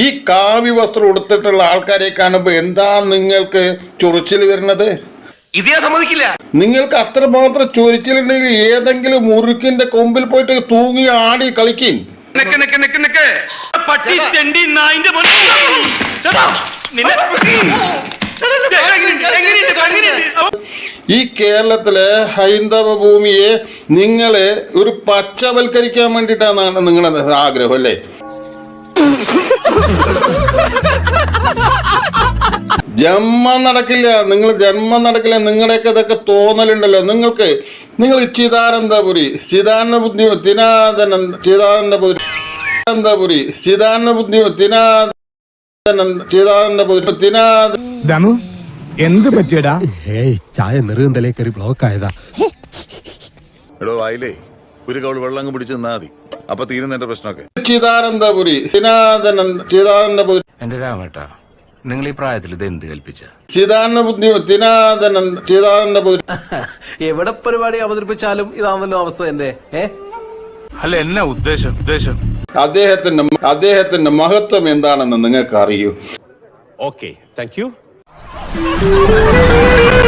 ഈ കാവ്യ വസ്ത്രം ഉടുത്തിട്ടുള്ള ആൾക്കാരെ കാണുമ്പോൾ എന്താ നിങ്ങൾക്ക് ചൊറിച്ചിൽ വരുന്നത്? ഇതേ സമ്മതിക്കില്ല. നിങ്ങൾക്ക് അത്രമാത്രം ചൊറിച്ചിലുണ്ടെങ്കിൽ ഏതെങ്കിലും മുറുക്കിന്റെ കൊമ്പിൽ പോയിട്ട് തൂങ്ങി ആടി കളിക്കും. ഈ കേരളത്തിലെ ഹൈന്ദവ ഭൂമിയെ നിങ്ങള് ഒരു പച്ചവൽക്കരിക്കാൻ വേണ്ടിയിട്ടാണ് നിങ്ങളുടെ ആഗ്രഹം അല്ലേ? ജന്മം നടക്കില്ല, നിങ്ങളുടെയൊക്കെ ഇതൊക്കെ തോന്നലുണ്ടല്ലോ നിങ്ങൾക്ക്. നിങ്ങൾ ചിദാനന്ദപുരി എന്ത് പറ്റിയടാ? ചായ നെറുകന്തലേ കയറി ബ്ലോക്ക് ആയതാ. എടോ വായിലേ ഒരു കൗൾ വെള്ളം പിടിച്ച് നിന്നാ മതി, അപ്പൊ തീരുന്ന എന്റെ പ്രശ്നമൊക്കെ. ചിദാനന്ദപുരി എന്റെ രാമേട്ടാ, നിങ്ങൾ ഈ പ്രായത്തിൽ ഇത് എന്ത് കൽപ്പിച്ച? എവിടെ പരിപാടി അവതരിപ്പിച്ചാലും ഇതാണല്ലോ അവസ്ഥ എന്റെ. അല്ല, എന്നാ ഉദ്ദേശം? അദ്ദേഹത്തിന്റെ മഹത്വം എന്താണെന്ന് നിങ്ങൾക്ക് അറിയൂ. Okay, thank you.